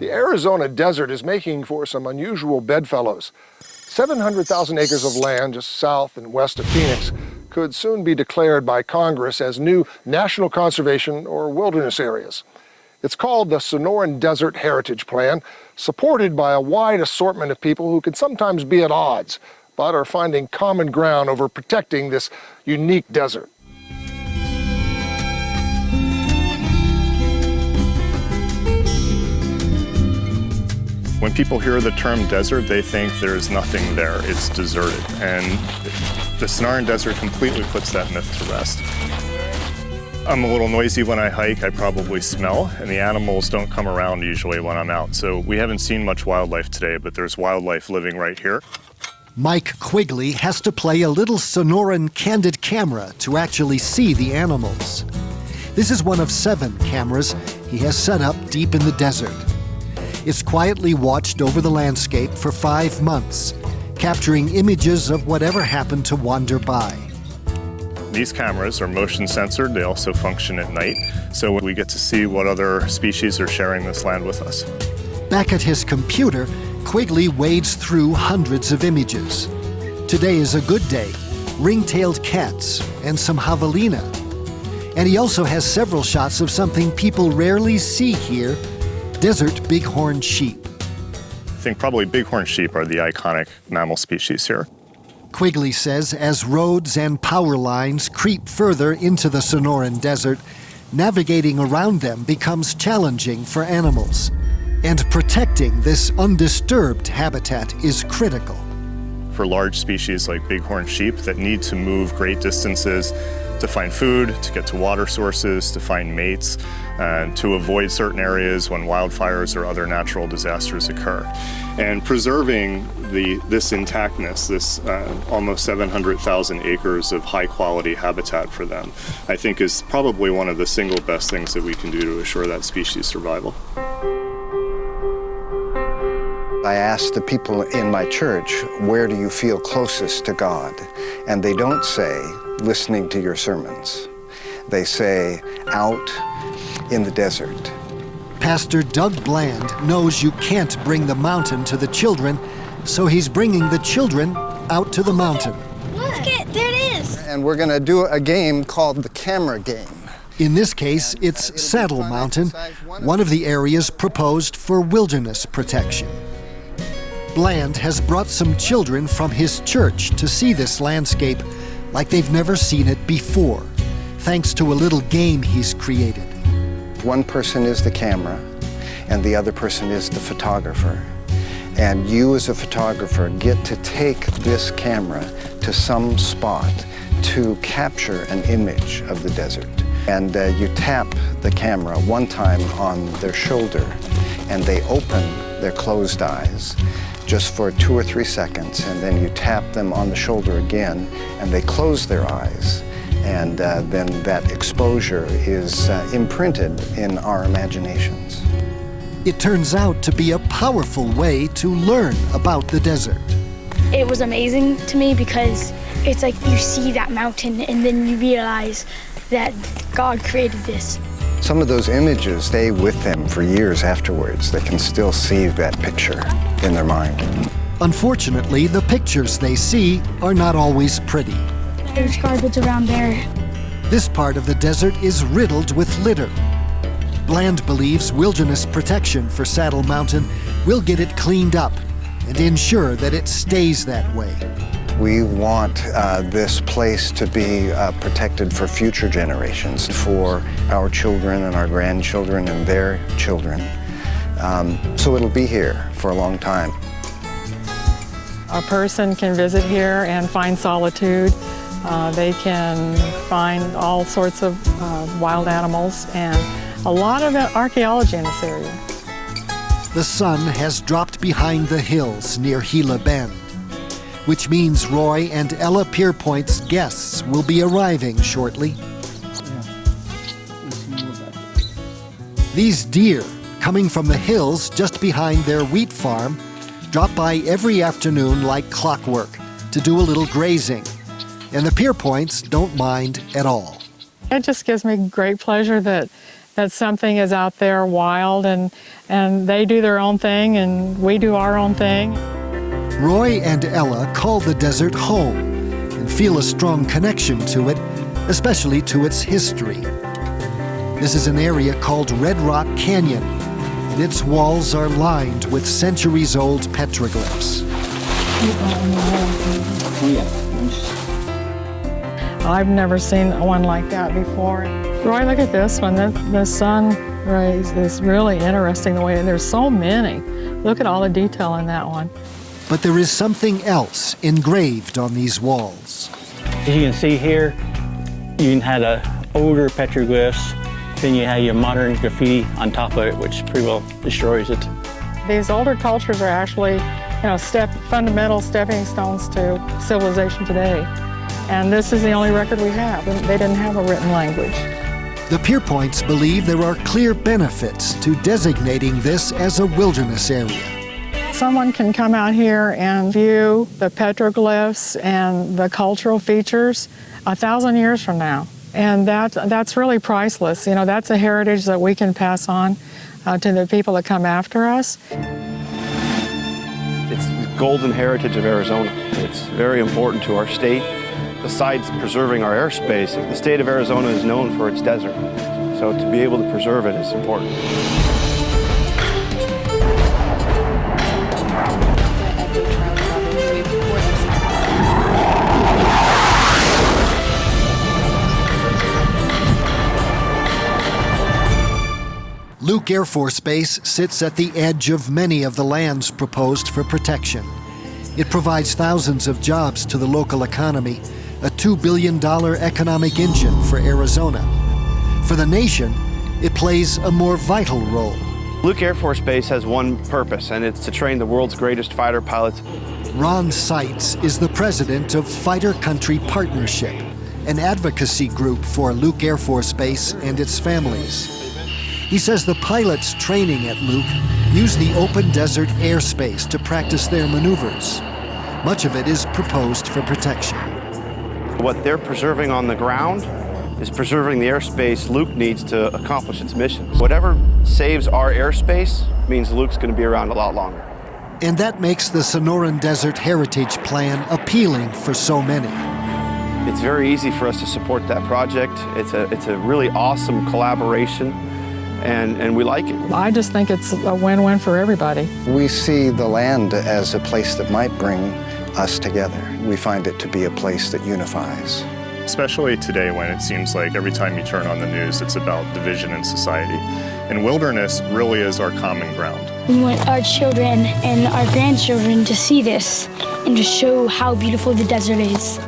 The Arizona desert is making for some unusual bedfellows. 700,000 acres of land just south and west of Phoenix could soon be declared by Congress as new national conservation or wilderness areas. It's called the Sonoran Desert Heritage Plan, supported by a wide assortment of people who can sometimes be at odds, but are finding common ground over protecting this unique desert. When people hear the term desert, they think there's nothing there, it's deserted. And the Sonoran Desert completely puts that myth to rest. I'm a little noisy when I hike, I probably smell, and the animals don't come around usually when I'm out. So we haven't seen much wildlife today, but there's wildlife living right here. Mike Quigley has to play a little Sonoran candid camera to actually see the animals. This is one of 7 cameras he has set up deep in the desert. It's quietly watched over the landscape for 5 months, capturing images of whatever happened to wander by. These cameras are motion censored. They also function at night, so we get to see what other species are sharing this land with us. Back at his computer, Quigley wades through hundreds of images. Today is a good day. Ring-tailed cats and some javelina. And he also has several shots of something people rarely see here, desert bighorn sheep. I think probably bighorn sheep are the iconic mammal species here. Quigley says as roads and power lines creep further into the Sonoran Desert, navigating around them becomes challenging for animals. And protecting this undisturbed habitat is critical. For large species like bighorn sheep that need to move great distances to find food, to get to water sources, to find mates, and to avoid certain areas when wildfires or other natural disasters occur. And preserving this intactness, this almost 700,000 acres of high-quality habitat for them, I think is probably one of the single best things that we can do to assure that species survival. I asked the people in my church, where do you feel closest to God? And they don't say, listening to your sermons. They say, out in the desert. Pastor Doug Bland knows you can't bring the mountain to the children, so he's bringing the children out to the mountain. Look it, there it is. And we're gonna do a game called the camera game. In this case, it's Saddle Mountain, one of the areas proposed for wilderness protection. Bland has brought some children from his church to see this landscape like they've never seen it before, thanks to a little game he's created. One person is the camera, and the other person is the photographer. And you as a photographer get to take this camera to some spot to capture an image of the desert. And you tap the camera one time on their shoulder, and they open their closed eyes just for 2 or 3 seconds, and then you tap them on the shoulder again, and they close their eyes. And then that exposure is imprinted in our imaginations. It turns out to be a powerful way to learn about the desert. It was amazing to me because it's like you see that mountain and then you realize that God created this. Some of those images stay with them for years afterwards. They can still see that picture in their mind. Unfortunately, the pictures they see are not always pretty. There's garbage around there. This part of the desert is riddled with litter. Bland believes wilderness protection for Saddle Mountain will get it cleaned up and ensure that it stays that way. We want this place to be protected for future generations, for our children and our grandchildren and their children. So it'll be here for a long time. A person can visit here and find solitude. They can find all sorts of wild animals and a lot of archaeology in this area. The sun has dropped behind the hills near Gila Bend, which means Roy and Ella Pierpoint's guests will be arriving shortly. These deer, coming from the hills just behind their wheat farm, drop by every afternoon like clockwork to do a little grazing, and the Pierpoints don't mind at all. It just gives me great pleasure that that something is out there wild, and they do their own thing and we do our own thing. Roy and Ella call the desert home and feel a strong connection to it, especially to its history. This is an area called Red Rock Canyon, and its walls are lined with centuries-old petroglyphs. I've never seen one like that before. Roy, look at this one. The sun rays is really interesting the way, there's so many. Look at all the detail in that one. But there is something else engraved on these walls. As you can see here, you had older petroglyphs, then you have your modern graffiti on top of it, which pretty well destroys it. These older cultures are actually, fundamental stepping stones to civilization today. And this is the only record we have. They didn't have a written language. The Pierpoints believe there are clear benefits to designating this as a wilderness area. Someone can come out here and view the petroglyphs and the cultural features 1,000 years from now. And that's really priceless. That's a heritage that we can pass on to the people that come after us. It's the golden heritage of Arizona. It's very important to our state. Besides preserving our airspace, the state of Arizona is known for its desert. So to be able to preserve it is important. Luke Air Force Base sits at the edge of many of the lands proposed for protection. It provides thousands of jobs to the local economy, a $2 billion economic engine for Arizona. For the nation, it plays a more vital role. Luke Air Force Base has one purpose, and it's to train the world's greatest fighter pilots. Ron Seitz is the president of Fighter Country Partnership, an advocacy group for Luke Air Force Base and its families. He says the pilots training at Luke use the open desert airspace to practice their maneuvers. Much of it is proposed for protection. What they're preserving on the ground is preserving the airspace Luke needs to accomplish its mission. Whatever saves our airspace means Luke's going to be around a lot longer. And that makes the Sonoran Desert Heritage Plan appealing for so many. It's very easy for us to support that project. It's a really awesome collaboration, and we like it. I just think it's a win-win for everybody. We see the land as a place that might bring us together. We find it to be a place that unifies. Especially today when it seems like every time you turn on the news, it's about division in society. And wilderness really is our common ground. We want our children and our grandchildren to see this and to show how beautiful the desert is.